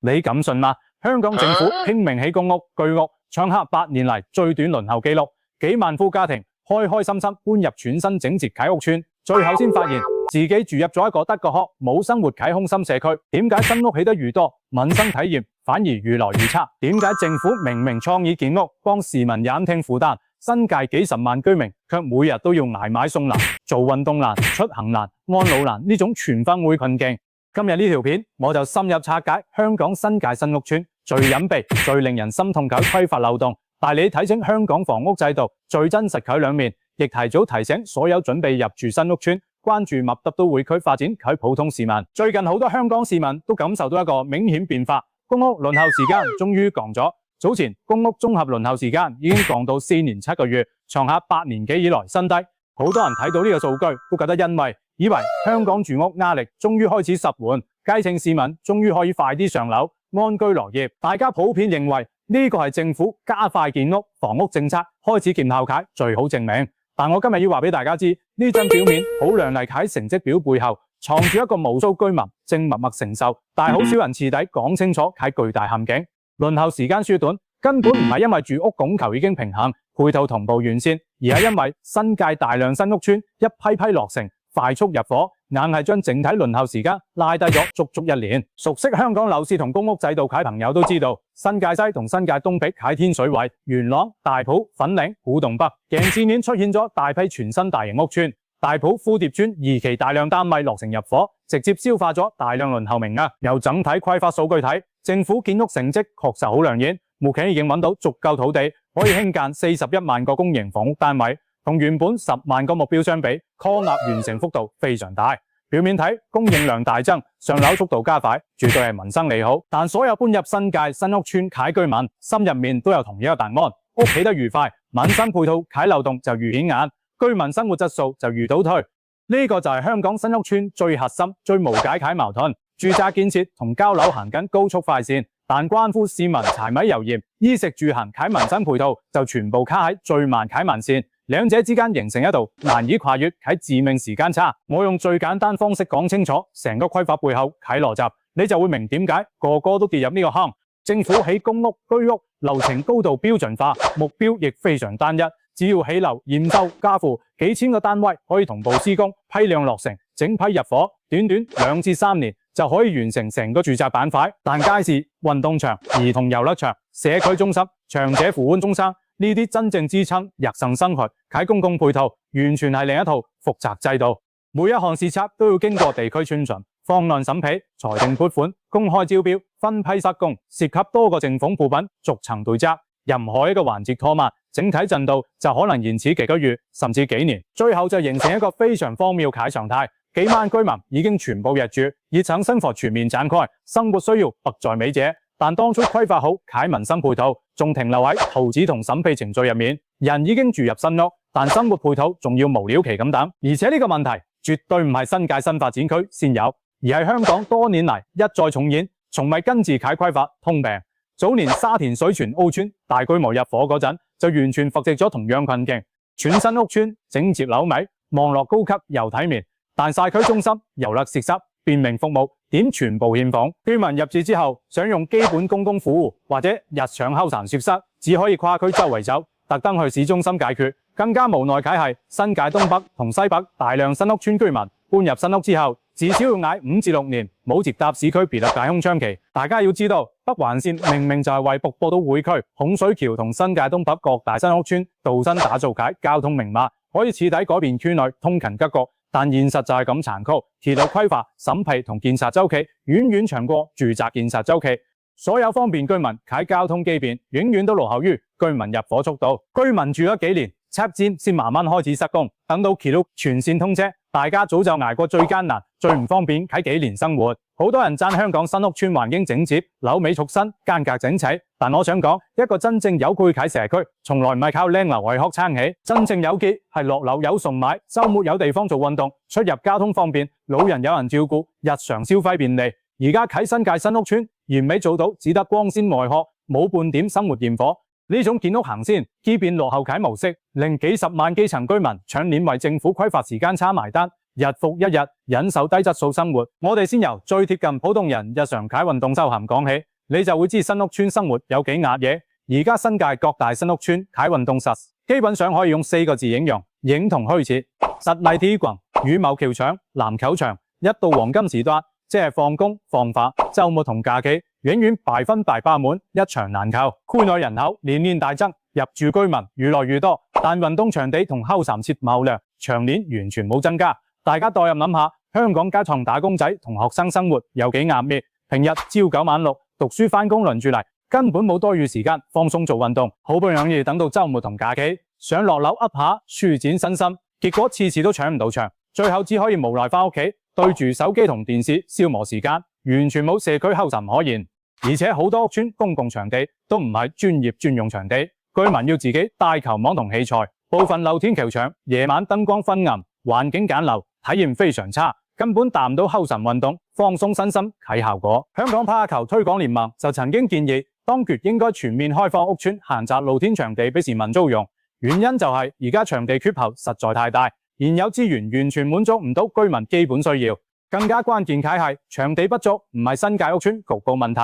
你敢信嗎？香港政府拼命起公屋、居屋，創下8年嚟最短輪候記錄，幾萬戶家庭開開心心搬入全新整潔啟屋邨，最後先發現自己住入咗一個得個殼冇生活啟空心社區。點解新屋起得越多，民生體驗反而越來越差？點解政府明明創意建屋，幫市民減輕負擔，新界幾十萬居民卻每日都要捱買餸難、做運動難、出行難、安老難呢種全方位困境？今日呢條片我就深入拆解香港新界新屋邨最隱秘、最令人心痛嘅規劃漏洞，帶你睇清香港房屋制度最真實嘅兩面，亦提早提醒所有準備入住新屋邨、關注密集都會區發展嘅普通市民。最近好多香港市民都感受到一個明顯變化，公屋輪候時間終於降咗。早前公屋綜合輪候時間已經降到4年7個月，創下8年幾以來新低。好多人睇到呢個數據都覺得欣慰，以為香港住屋壓力終於開始十緩，基層市民終於可以快啲上樓安居樂業。大家普遍認為呢個係政府加快建屋房屋政策開始見效嘅最好證明。但我今日要話俾大家知，呢張表面好亮麗喺成績表背後藏住一個無數居民正默默承受，但係好少人徹底講清楚喺巨大陷阱。輪候時間縮短根本唔係因為住屋供求已經平衡，配套同步完善，而係因為新界大量新屋邨一批批落成，快速入伙，硬係將整體輪候時間拉低咗足足1年。熟悉香港樓市同公屋制度嘅朋友都知道，新界西同新界東北喺天水圍、元朗、大埔、粉嶺、古洞北，近4年出現咗大批全新大型屋邨。大埔蝴蝶邨2期大量單位落成入伙，直接消化咗大量輪候名額。由整體規劃數據睇，政府建屋成績確實好亮眼，目前已經揾到足夠土地，可以興建41萬個公營房屋單位，同原本10萬個目標相比，抗壓完成幅度非常大。表面睇供應量大增，上樓速度加快，絕對係民生利好。但所有搬入新界新屋邨嘅居民心入面都有同一個答案：屋起得越快，民生配套嘅漏洞就越顯眼，居民生活質素就越倒退。呢個就係香港新屋邨最核心、最無解嘅矛盾。住宅建設同交樓行緊高速快線，但關乎市民柴米油鹽、衣食住行嘅民生配套就全部卡喺最慢嘅慢線，兩者之間形成一道難以跨越嘅致命時間差。我用最簡單方式講清楚成個規劃背後嘅邏輯，你就會明點解個個都跌入呢個坑。政府起公屋、居屋流程高度標準化，目標亦非常單一，只要起樓、驗收、加付，幾千個單位可以同步施工，批量落成，整批入伙，短短2至3年就可以完成成個住宅板塊。但街市、運動場、兒童遊樂場、社區中心、長者扶緩中心呢啲真正支撐日常生活嘅公共配套，完全係另一套複雜制度。每一項視察都要經過地區宣傳、方案審批、財政撥款、公開招標、分批施工，涉及多個政府部門逐層對接，任何一個環節拖慢，整體進度就可能延遲幾個月甚至幾年，最後就形成一個非常荒謬嘅常態。幾萬居民已經全部入住，熱腸生活全面展開，生活需要迫在眉睫。但當初規劃好嘅民生配套，仲停留喺圖紙同審批程序入面。人已經住入新屋，但生活配套仲要無了期咁等。而且呢個問題絕對唔係新界新發展區先有，而係香港多年嚟一再重演，從未根治嘅規劃通病。早年沙田水泉澳邨大規模入伙嗰陣，就完全複製咗同樣困境。全新屋邨整潔樓尾，望落高級又體面。但社區中心、遊樂設施、便民服務點全部欠奉，居民入住之後想用基本公共服務或者日常休閒設施，只可以跨區周圍走，特登去市中心解決。更加無奈嘅係新界東北同西北大量新屋邨居民搬入新屋之後，至少要捱5至6年，冇接搭市區別立解空窗期。大家要知道，北環線明明就係為北部都會區、洪水橋同新界東北各大新屋邨度身打造嘅交通明碼，可以徹底改變區內通勤格局。但現實就係咁殘酷，鐵路規劃、審批同建設周期遠遠長過住宅建設周期。所有方便居民喺交通基建，遠遠都落後於居民入伙速度。居民住咗幾年，插線先慢慢開始施工，等到鐵路全線通車，大家早就捱過最艱難、最唔方便喺幾年生活。好多人讚香港新屋邨環境整潔、樓尾簇新、間隔整齊，但我想講，一個真正有規嘅社區，從來唔係靠靚樓圍殼撐起，真正有機係落樓有餸買，週末有地方做運動，出入交通方便，老人有人照顧，日常消費便利。而家喺新界新屋邨，完美做到只得光鮮外殼，冇半點生活焰火。呢種建屋行先，基變落後嘅模式，令幾十萬基層居民搶年為政府規劃時間差埋單。日復一日忍受低質素生活，我哋先由最貼近普通人日常嘅運動休閒講起。你就會知新屋邨生活有幾壓抑。而家新界各大新屋邨啟運動實，基本上可以用4個字形容：形同虛設。實例體育館、羽毛球場、籃球場，一到黃金時段，即係放工、放假、週末同假期，永遠百分百爆滿，一場難求。區內人口年年大增，入住居民越來越多，但運動場地同後勤設貿量長年完全冇增加。大家代入諗下，香港街頭打工仔同學生生活有幾壓抑？平日朝9晚6，讀書返工輪住嚟，根本冇多餘時間放鬆做運動。好不容易等到週末同假期，想落樓噏下舒展身心，結果次次都搶唔到場，最後只可以無奈返屋企對住手機同電視消磨時間，完全冇社區後勤可言。而且好多屋邨公共場地都唔係專業專用場地，居民要自己帶球網同器材，部分露天球場夜晚燈光昏暗，環境簡陋，體驗非常差，根本達唔到後勤運動放鬆身心睇效果。香港拍球推廣聯盟就曾經建議，當局應該全面開放屋邨閒雜露天場地俾市民租用，原因就係而家場地缺口實在太大，現有資源完全滿足唔到居民基本需要。更加關鍵嘅係場地不足唔係新界屋邨局部問題，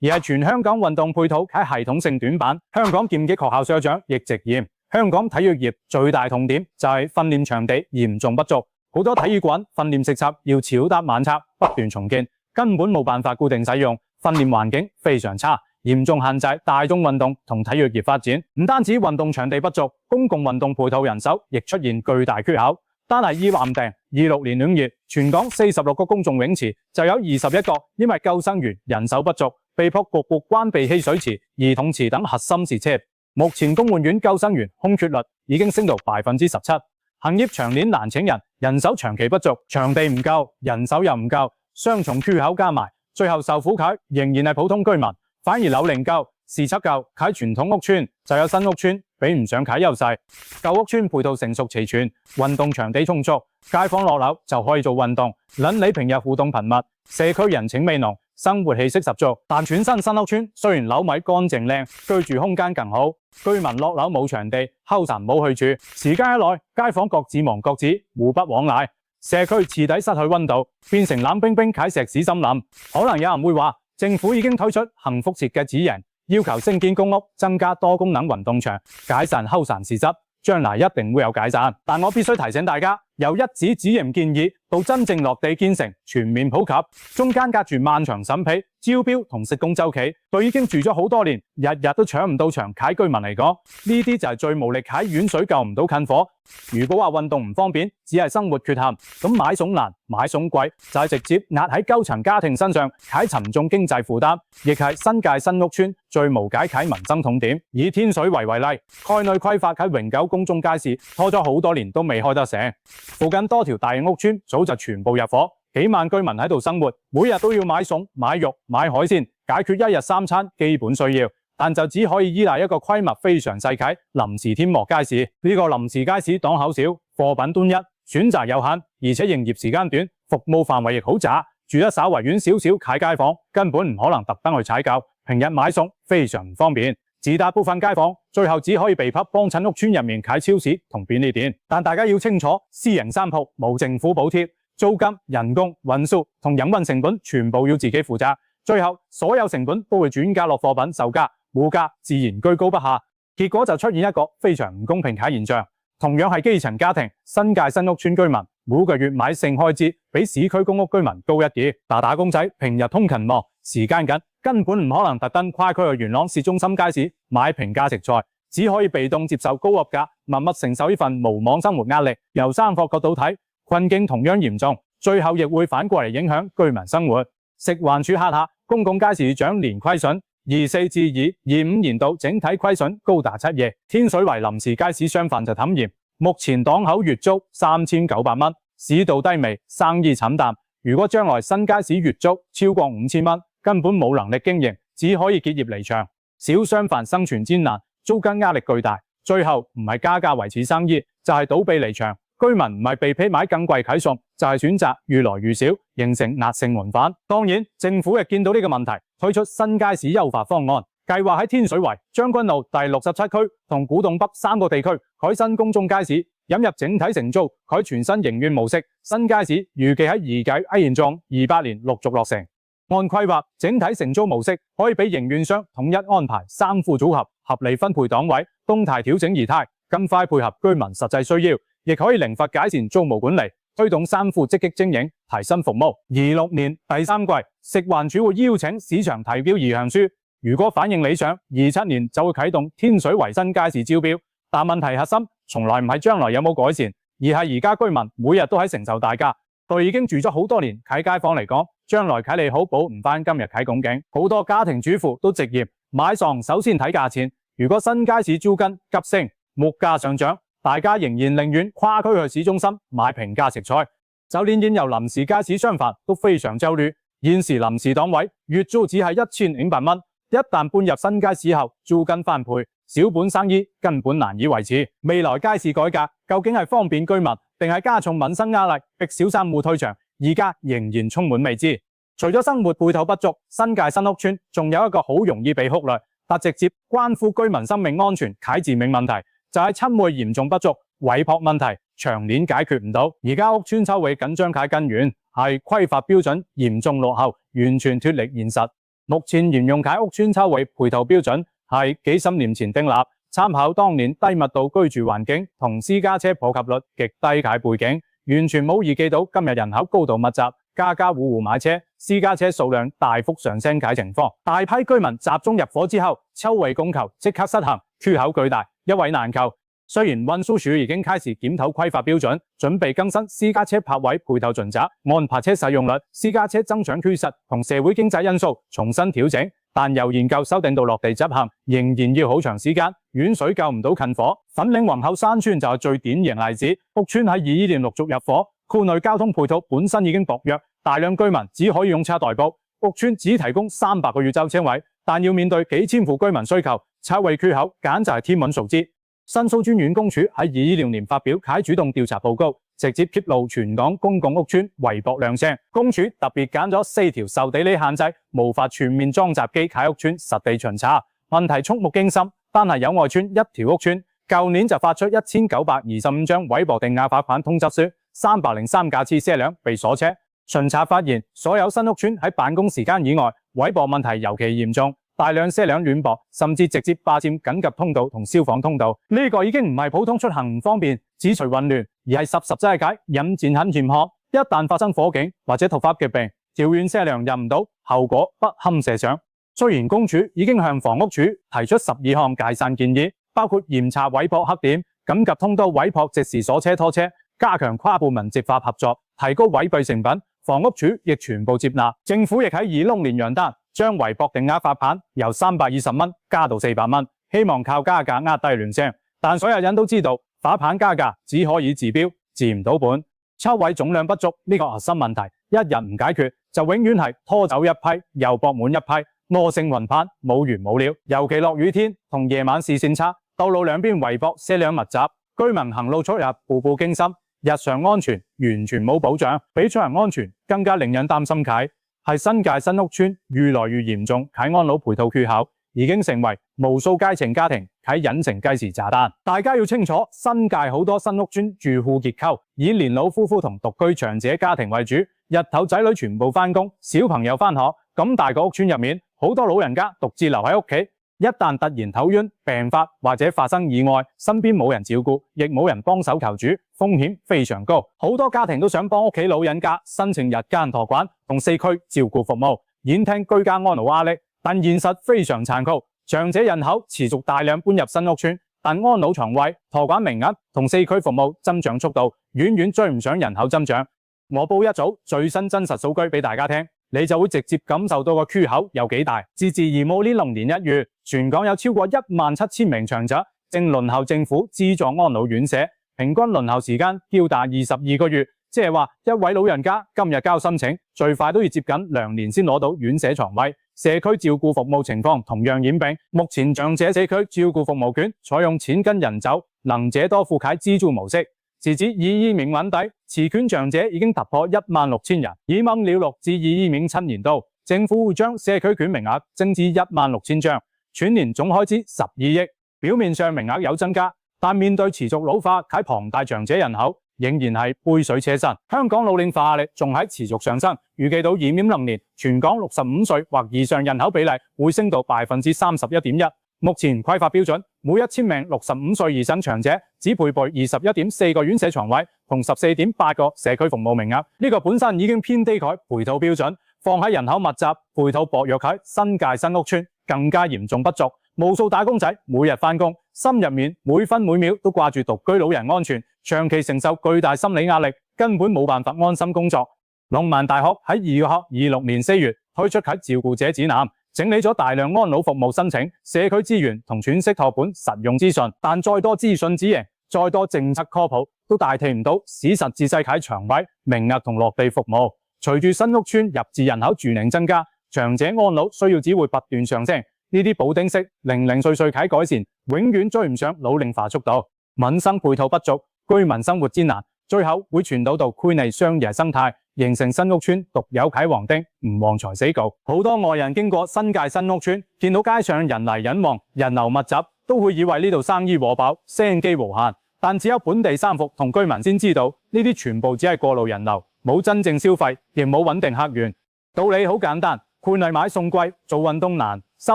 而係全香港運動配套喺系統性短板。香港劍擊學校社長亦直言，香港體育業最大痛點就係訓練場地嚴重不足，好多體育館訓練實習要朝搭晚拆，不斷重建，根本冇辦法固定使用，訓練環境非常差，嚴重限制大眾運動同體育業發展。唔單止運動場地不足，公共運動配套人手亦出現巨大缺口。單係醫患病，26年5月，全港46個公眾泳池就有21個因為救生員人手不足，被迫局部關閉嬉水池、兒童池等核心設施。目前公務員救生員空缺率已經升到17%。行業長年難請人，人手長期不足，場地唔夠，人手又唔夠，雙重缺口加埋，最後受苦嘅仍然係普通居民。反而樓齡夠、視測夠，喺傳統屋邨就有新屋邨比唔上喺優勢。舊屋邨配套成熟齊全，運動場地充足，街坊落樓就可以做運動。鄰里平日互動頻密，社區人情味濃，生活氣息十足。但全新新屋邨雖然樓米乾淨靚，居住空間更好，居民落樓冇場地，後勤冇去處，時間一耐，街坊各自忙各自，互不往來，社區徹底失去溫度，變成冷冰冰嘅石屎森林。可能有人會話，政府已經推出幸福節嘅指引，要求興建公屋，增加多功能運動場，解散後勤事執，將來一定會有解散。但我必須提醒大家，由一紙指引建議到真正落地建成全面普及，中間隔住漫長審批、招標同施工週期，對已經住咗好多年、日日都搶唔到場嘅居民嚟講，呢啲就係最無力喺遠水救唔到近火。如果話運動唔方便，只係生活缺陷，咁買餸難、買餸貴，就係直接壓喺高層家庭身上，喺沉重經濟負擔，亦係新界新屋邨最無解嘅民生痛點。以天水圍為例，區內規劃喺永久公眾街市拖咗好多年都未開得成，附近多條大型屋邨早就全部入伙，幾萬居民喺度生活，每日都要買餸、買肉、買海鮮，解決一日三餐基本需要。但就只可以依賴一個規模非常細嘅臨時天幕街市。呢個臨時街市檔口少，貨品單一，選擇有限，而且營業時間短，服務範圍亦好窄。住得稍為遠少少嘅街坊根本唔可能特登去採購，平日買餸非常唔方便。自打部分街坊最後只可以被迫幫襯屋邨入面嘅超市同便利店。但大家要清楚，私營商鋪冇政府補貼，租金、人工、運輸同營運成本全部要自己負責，最後所有成本都會轉嫁落貨品售價，物價自然居高不下，結果就出現一個非常唔公平嘅現象。同樣係基層家庭，新界新屋邨居民每個月買剩開支比市區公屋居民高一啲。打工仔平日通勤忙，時間緊，根本唔可能特登跨區去元朗市中心街市買平價食材，只可以被動接受高物價，默默承受呢份無望生活壓力。由三個角度睇，困境同樣嚴重，最後亦會反過嚟影響居民生活。食環署轄下公共街市長年虧損，24至25年度整體虧損高達7億。天水圍臨時街市商販就坦言，目前檔口月租3900蚊，市道低微，生意慘淡。如果將來新街市月租超過5000蚊，根本冇能力經營，只可以結業離場。小商販生存艱難，租金壓力巨大，最後唔係加價維持生意，就係倒閉離場。居民唔係被迫買更貴嘅餸，就係選擇越來越少，形成惡性循環。當然，政府亦見到呢個問題，推出新街市優化方案，計劃喺天水圍、將軍澳第67區同古洞北3個地區改新公眾街市，引入整體承租，改全新營運模式。新街市預計喺宜解 A 現狀28年陸續落成。按規劃，整體承租模式可以俾營運商統一安排3副組合，合理分配檔位，動態調整儀態，更快配合居民實際需要，亦可以靈活改善租務管理，推動3副積極經營，提升服務。26年第3季，食環署會邀請市場提標意向書，如果反應理想，27年就會啟動天水圍新街市招標。但問題核心從來唔係將來有冇改善，而係而家居民每日都喺承受大價。對已經住咗好多年啟街坊嚟講，將來啟利好補唔返今日啟拱景。好多家庭主婦都直言買房首先睇價錢，如果新街市租金急升，物價上漲，大家仍然寧願跨區去市中心買平價食材。就連現有臨時街市商販都非常焦慮，現時臨時檔位月租只係1500蚊，一旦搬入新街市後，租金翻倍，小本生意根本難以維持。未來街市改革究竟係方便居民，定係加重民生壓力，逼小散戶退場？而家仍然充滿未知。除咗生活配套不足，新界新屋邨仲有一個好容易被忽略，但直接關乎居民生命安全啟致命問題，就係親會嚴重不足，委託問題長年解決唔到。而家屋邨抽位緊張解根源係規劃標準嚴重落後，完全脫離現實。目前沿用解屋邨抽位配套標準係幾十年前訂立，參考當年低密度居住環境同私家車普及率極低解背景，完全冇預計到今日人口高度密集，家家戶戶買車，私家車數量大幅上升嘅情況。大批居民集中入伙之後，抽位供求即刻失衡，缺口巨大，一位難求。雖然運輸署已經開始檢討規劃標準，準備更新私家車泊位配套準則，按泊車使用率、私家車增長趨勢同社會經濟因素重新調整，但由研究修訂到落地執行，仍然要好長時間。遠水救唔到近火，粉嶺皇后山邨就係最典型例子。屋邨喺22年陸續入伙，區內交通配套本身已經薄弱，大量居民只可以用車代步。屋邨只提供300個預租車位，但要面對幾千戶居民需求，車位缺口簡直係天文數字。申訴專員公署喺2016年發表啟主動調查報告，直接揭露全港公共屋邨圍泊量性。公署特別揀咗4條受地理限制、無法全面裝閘機啟屋邨實地巡查，問題觸目驚心。單係友愛邨一條屋邨，舊年就發出1925張委泊定額罰款通知書，303架次車輛被鎖車。巡查發現，所有新屋邨喺辦公時間以外，委泊問題尤其嚴重。大量車輛亂泊，甚至直接霸佔緊急通道同消防通道。呢個已經唔係普通出行唔方便、只隨混亂，而係實實在在引戰很嚴苛。一旦發生火警或者突發疾病，調遠車輛入唔到，後果不堪設想。雖然公署已經向房屋署提出12項解散建議，包括嚴查委泊黑點、緊急通道委泊即時鎖車拖車、加強跨部門執法合作、提高委託成本，房屋署亦全部接納。政府亦喺26年元旦將委泊定額罰款由320蚊加到400蚊，希望靠加價壓低亂象。但所有人都知道，罰款加價只可以治標，治唔到本。車位總量不足呢個核心問題，一日唔解決，就永遠係拖走一批又駁滿一批，惡性雲攀，冇完冇了。尤其落雨天同夜晚視線差，道路兩邊圍泊車輛密集，居民行路出入步步驚心，日常安全完全冇保障，比出行安全更加令人擔心嘅係新界新屋邨越來越嚴重喺安老配套缺口，已經成為無數基層家庭喺隱形計時炸彈。大家要清楚，新界好多新屋邨住戶結構以年老夫婦同獨居長者家庭為主，日頭仔女全部返工，小朋友返學，咁大個屋邨入面，好多老人家獨自留喺屋企。一旦突然頭暈、病發或者發生意外，身邊冇人照顧，亦冇人幫手求助，風險非常高。好多家庭都想幫屋企老人家申請日間託管同社區照顧服務，減輕居家安老壓力。但現實非常殘酷，長者人口持續大量搬入新屋邨，但安老床位、託管名額同社區服務增長速度遠遠追唔上人口增長。我報一組最新真實數據俾大家聽，你就會直接感受到個缺口有幾大。截至2020年1月，全港有超過17000名長者正輪候政府資助安老院舍，平均輪候時間高達22個月，即係話一位老人家今日交申請，最快都要接近2年先攞到院舍床位。社區照顧服務情況同樣演變，目前長者社區照顧服務券採用錢跟人走、能者多付費資助模式。時至22年穩底，持券長者已經突破16000人。以孟了6至2207年度，政府會將社區券名額增至16000張，全年總開支12億。表面上名額有增加，但面對持續老化及龐大長者人口，仍然係杯水車薪。香港老齡化壓力仲喺持續上升，預計到2050年，全港65歲或以上人口比例會升到31.1%。目前規劃標準，每1000名65歲以上長者只配備21.4個院舍床位同14.8個社區服務名額。呢個本身已經偏低佢配套標準，放喺人口密集、配套薄弱喺新界新屋邨更加嚴重不足。無數打工仔每日返工，心入面每分每秒都掛住獨居老人安全，長期承受巨大心理壓力，根本冇辦法安心工作。農文大學喺2026年4月推出喺照顧者指南，整理咗大量安老服務申請、社區資源同喘息託管實用資訊，但再多資訊指引、再多政策科普，都代替唔到實實際際喺床位、名額同落地服務。隨住新屋邨入住人口住齡增加，長者安老需要只會不斷上升。呢啲補丁式零零碎碎喺改善，永遠追唔上老齡化速度。民生配套不足，居民生活艱難，最後會傳導到區內商業生態，形成新屋邨獨有啟黃丁，唔旺財死局。好多外人經過新界新屋邨，見到街上人來人往、人流密集，都會以為呢度生意火爆、生機無限。但只有本地三伏同居民先知道，呢啲全部只係過路人流，冇真正消費，亦冇穩定客源。道理好簡單，區內買餸貴，做運動難，休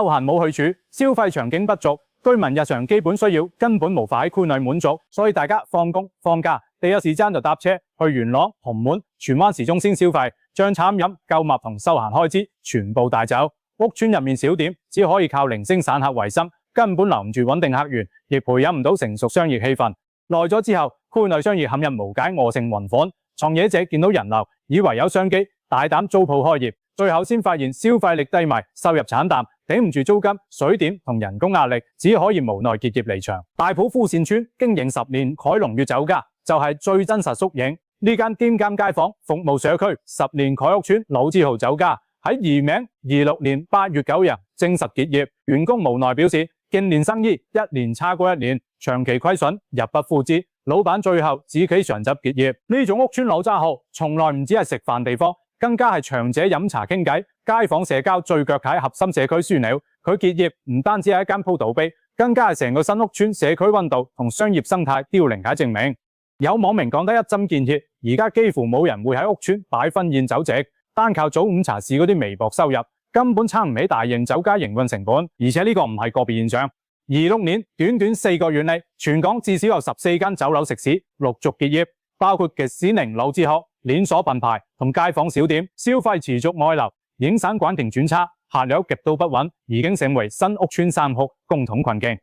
閒冇去處，消費場景不足，居民日常基本需要根本無法喺區內滿足，所以大家放工放假第一時間就搭車去元朗、紅門、荃灣市中心消費，將餐飲、購物同休閒開支全部帶走。屋邨入面小店只可以靠零星散客為生，根本留唔住穩定客源，亦培養唔到成熟商業氣氛。耐咗之後，區內商業陷入無解惡性循環。創業者見到人流，以為有商機，大膽租鋪開業，最後先發現消費力低迷，收入慘淡，頂唔住租金、水電同人工壓力，只可以無奈結業離場。大埔富善邨經營10年凱龍悅酒家就係最真實縮影。呢間兼監街坊服務社區10年凱屋邨老字號酒家喺移名26年8月9日正式結業，員工無奈表示，近年生意一年差過一年，長期虧損，入不敷支。老闆最後自己上執結業。呢種屋邨老字號從來唔止係食飯地方，更加係長者飲茶傾偈、街坊社交聚腳喺核心社區樞紐。佢結業唔單止係一間鋪倒閉，更加係成個新屋邨社區溫度同商業生態凋零嘅證明。有網民講得一針見血，而家幾乎冇人會喺屋邨擺婚宴酒席，單靠早午茶市嗰啲微薄收入，根本撐唔起大型酒家營運成本。而且呢個唔係個別現象。26年短短4個月內，全港至少有14間酒樓食肆陸續結業，包括嘅史寧老字號、連鎖品牌同街坊小店，消費持續外流，影響穩定轉差，客流極度不穩，已經成為新屋邨三哭共同困境。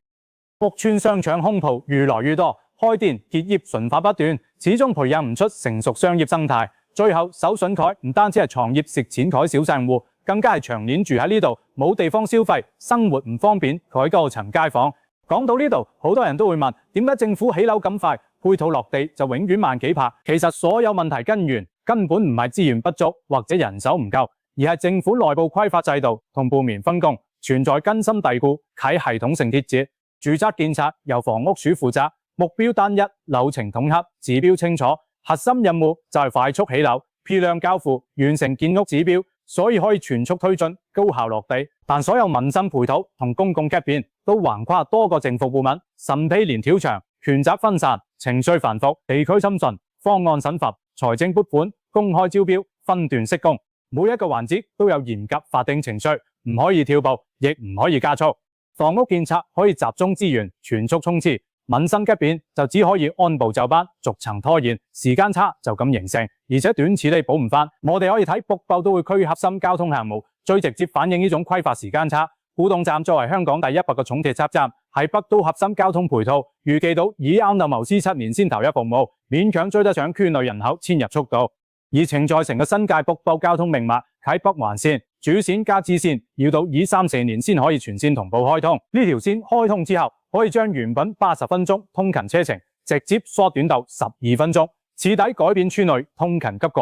屋邨商場空鋪越來越多，開店結業循環不斷，始終培養唔出成熟商業生態，最後手筍佢唔單止係創業食錢佢小散戶，更加係長年住喺呢度，冇地方消費，生活唔方便，佢高層街坊。講到呢度，好多人都會問，點解政府起樓咁快，配套落地就永遠慢幾拍？其實所有問題根源根本唔係資源不足或者人手唔夠，而係政府內部規劃制度同部門分工存在根深蒂固、啟系統性脫節。住宅建設由房屋署負責，目標單一，流程統合，指標清楚，核心任務就係快速起樓、批量交付，完成建屋指標。所以可以全速推進、高效落地，但所有民生配套同公共急變都橫跨多個政府部門，審批連條長、權責分散、程序繁複、地區審慎、方案審核、財政撥款、公開招標、分段施工，每一個環節都有嚴格法定程序，唔可以跳步，亦唔可以加速。房屋建設可以集中資源，全速衝刺。民生急變就只可以按部就班，逐層拖延，時間差就咁形成，而且短此地補唔返。我哋可以睇北部都會區核心交通項目，最直接反映呢種規劃時間差。古洞站作為香港第100個重鐵插站，係北都核心交通配套，預計到以啱到謀斯7年先投入服務，勉強追得上區內人口遷入速度。而承載成個新界北部交通命脈喺北環線、主線加支線，要到以3-4年先可以全線同步開通。呢條線開通之後，可以將原本80分鐘通勤車程直接縮短到12分鐘，徹底改變村內通勤急局。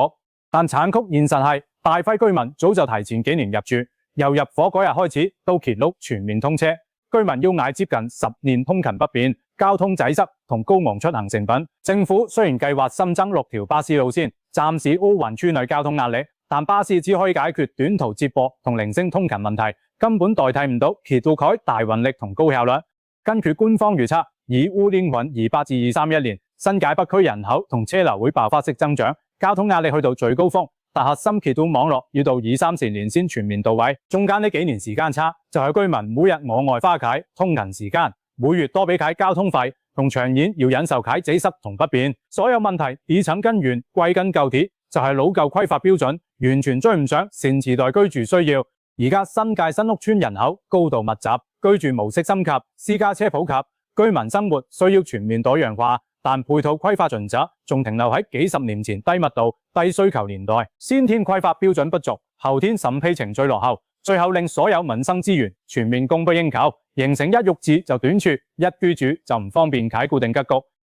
但殘酷現實係，大批居民早就提前幾年入住，由入伙嗰日開始到揭祿全面通車，居民要捱接近10年通勤不便、交通擠塞同高昂出行成本。政府雖然計劃新增6條巴士路線，暫時烏雲村內交通壓力，但巴士只可以解決短途接駁同零星通勤問題，根本代替唔到揭到佢大運力同高效率。根據官方預測，以烏年運28至231年新界北區人口同車流會爆發式增長，交通壓力去到最高峰，但核心鐵道網絡要到2-3年先全面到位，中間呢幾年時間差，就係居民每日我外花啟通勤時間，每月多俾啟交通費，同長遠要忍受啟擠塞同不便。所有問題底層根源歸根究底，就係老舊規劃標準完全追唔上新時代居住需要。而家新界新屋邨人口高度密集，居住模式升級，私家車普及，居民生活需要全面多樣化，但配套規劃盡責仲停留喺幾十年前低密度、低需求年代，先天規劃標準不足，後天審批程序落後，最後令所有民生資源全面供不應求，形成一浴室就短處，一居住就唔方便啟固定格局。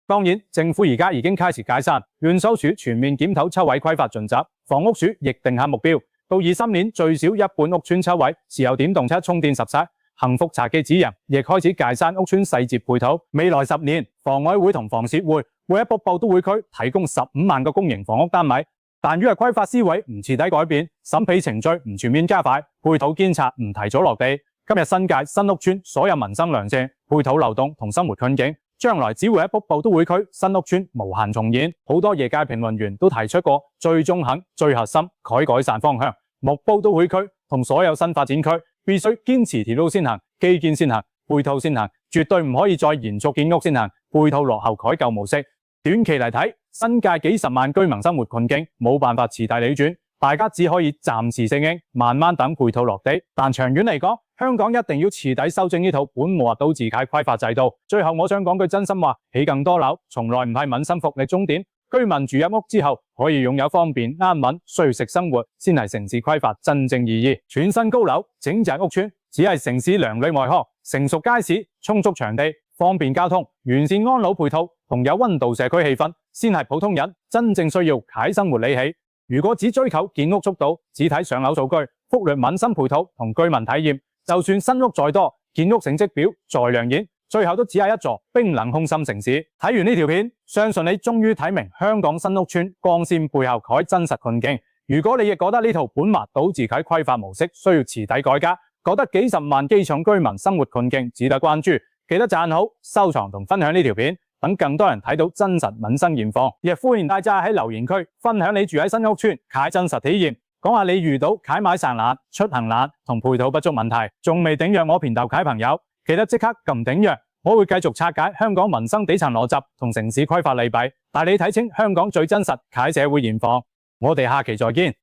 當然，政府而家已經開始解散，原修署全面檢討抽位規劃盡責，房屋署亦定下目標，到23年最少一半屋邨抽位持有電動車充電實測。幸福茶記指引亦開始解散屋邨細節配套，未來10年，房委會同房協會會喺北部都會區提供15萬個公營房屋單位，但因為規劃思維唔徹底改變，審批程序唔全面加快，配套監察唔提早落地，今日新界新屋邨所有民生良性、配套流動同生活困境，將來只會喺北部都會區新屋邨無限重演。好多業界評論員都提出過最中肯、最核心改善方向，北部都會區同所有新發展區必須堅持鐵路先行、基建先行、配套先行，絕對唔可以再延續建屋先行、配套落後改舊模式。短期嚟睇，新界幾十萬居民生活困境冇辦法徹底理轉，大家只可以暫時適應，慢慢等配套落地。但長遠嚟講，香港一定要徹底修正呢套本末倒置嘅規劃制度。最後我想講句真心話，起更多樓從來唔係民生福利終點。居民住入屋之後，可以擁有方便、安穩、舒適生活，先係城市規劃真正意義。全新高樓、整隻屋邨，只係城市良里外殼，成熟街市、充足場地、方便交通、完善安老配套同有溫度社區氣氛，先係普通人真正需要啟生活理起。如果只追求建屋速度，只睇上樓數據，忽略民生配套同居民體驗，就算新屋再多，建屋成績表再亮眼，最後都只係一座冰冷空心城市。睇完呢條片，相信你終於睇明香港新屋邨光鮮背後嘅真實困境。如果你亦覺得呢套本末倒置嘅規劃模式需要徹底改革，覺得幾十萬基層居民生活困境值得關注，記得讚好、收藏同分享呢條片，等更多人睇到真實民生現況。亦歡迎大家喺留言區分享你住喺新屋邨嘅真實體驗，講下你遇到啟買上難、出行難同配套不足問題。仲未訂閱我頻道嘅朋友，記得即刻撳訂閱，我會繼續拆解香港民生底層邏輯同城市規劃利弊，帶你睇清香港最真實嘅社會現況。我哋下期再見。